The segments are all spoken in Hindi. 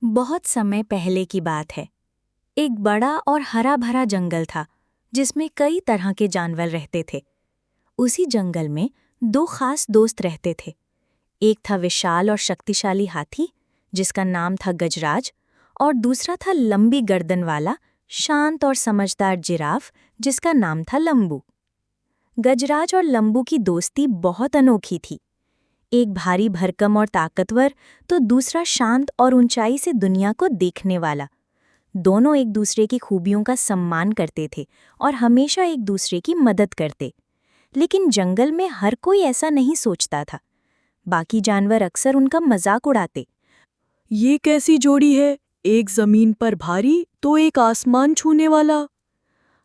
बहुत समय पहले की बात है। एक बड़ा और हरा भरा जंगल था जिसमें कई तरह के जानवर रहते थे। उसी जंगल में दो खास दोस्त रहते थे। एक था विशाल और शक्तिशाली हाथी जिसका नाम था गजराज, और दूसरा था लंबी गर्दन वाला शांत और समझदार जिराफ जिसका नाम था लंबू। गजराज और लंबू की दोस्ती बहुत अनोखी थी। एक भारी भरकम और ताकतवर, तो दूसरा शांत और ऊंचाई से दुनिया को देखने वाला। दोनों एक दूसरे की खूबियों का सम्मान करते थे और हमेशा एक दूसरे की मदद करते। लेकिन जंगल में हर कोई ऐसा नहीं सोचता था। बाकी जानवर अक्सर उनका मजाक उड़ाते। ये कैसी जोड़ी है, एक जमीन पर भारी तो एक आसमान छूने वाला।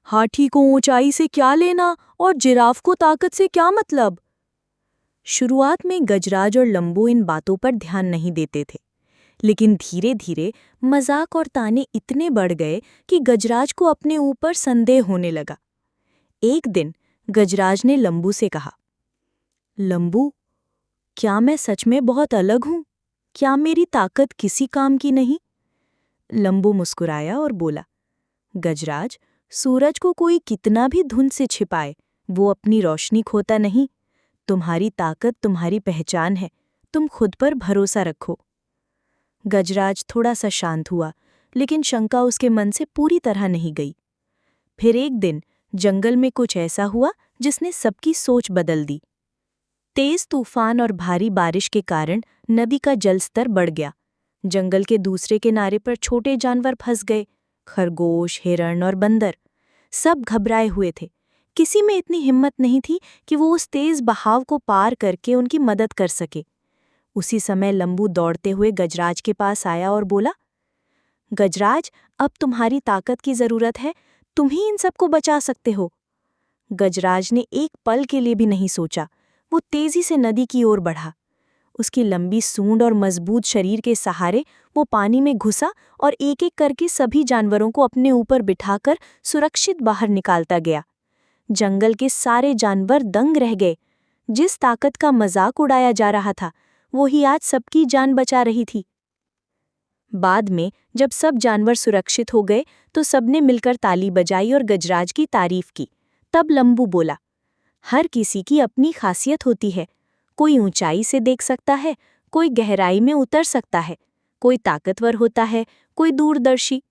हाथी को ऊंचाई से क्या लेना और जिराफ को ताकत से क्या मतलब। शुरुआत में गजराज और लंबू इन बातों पर ध्यान नहीं देते थे, लेकिन धीरे धीरे मजाक और ताने इतने बढ़ गए कि गजराज को अपने ऊपर संदेह होने लगा। एक दिन गजराज ने लंबू से कहा, लंबू, क्या मैं सच में बहुत अलग हूं? क्या मेरी ताकत किसी काम की नहीं? लंबू मुस्कुराया और बोला, गजराज, सूरज को कोई कितना भी धुंध से छिपाए, वो अपनी रोशनी खोता नहीं। तुम्हारी ताकत तुम्हारी पहचान है, तुम खुद पर भरोसा रखो। गजराज थोड़ा सा शांत हुआ, लेकिन शंका उसके मन से पूरी तरह नहीं गई। फिर एक दिन जंगल में कुछ ऐसा हुआ जिसने सबकी सोच बदल दी। तेज तूफान और भारी बारिश के कारण नदी का जलस्तर बढ़ गया। जंगल के दूसरे किनारे पर छोटे जानवर फंस गए, खरगोश, हिरण और बंदर। सब घबराए हुए थे। किसी में इतनी हिम्मत नहीं थी कि वो उस तेज बहाव को पार करके उनकी मदद कर सके। उसी समय लंबू दौड़ते हुए गजराज के पास आया और बोला, गजराज, अब तुम्हारी ताकत की जरूरत है, तुम ही इन सबको बचा सकते हो। गजराज ने एक पल के लिए भी नहीं सोचा। वो तेजी से नदी की ओर बढ़ा। उसकी लंबी सूंड और मजबूत शरीर के सहारे वो पानी में घुसा और एक एक करके सभी जानवरों को अपने ऊपर बिठाकर सुरक्षित बाहर निकालता गया। जंगल के सारे जानवर दंग रह गए। जिस ताकत का मजाक उड़ाया जा रहा था, वो ही आज सबकी जान बचा रही थी। बाद में जब सब जानवर सुरक्षित हो गए तो सबने मिलकर ताली बजाई और गजराज की तारीफ की। तब लंबू बोला, हर किसी की अपनी खासियत होती है। कोई ऊंचाई से देख सकता है, कोई गहराई में उतर सकता है, कोई ताकतवर होता है, कोई दूरदर्शी।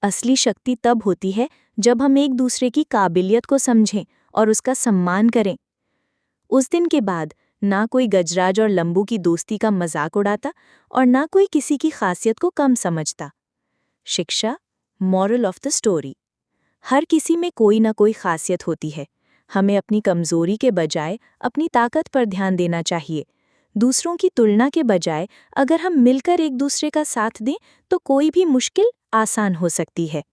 असली शक्ति तब होती है जब हम एक दूसरे की काबिलियत को समझें और उसका सम्मान करें। उस दिन के बाद ना कोई गजराज और लंबू की दोस्ती का मजाक उड़ाता और ना कोई किसी की खासियत को कम समझता। शिक्षा, मॉरल ऑफ द स्टोरी, हर किसी में कोई ना कोई खासियत होती है। हमें अपनी कमजोरी के बजाय अपनी ताकत पर ध्यान देना चाहिए। दूसरों की तुलना के बजाय अगर हम मिलकर एक दूसरे का साथ दें तो कोई भी मुश्किल आसान हो सकती है।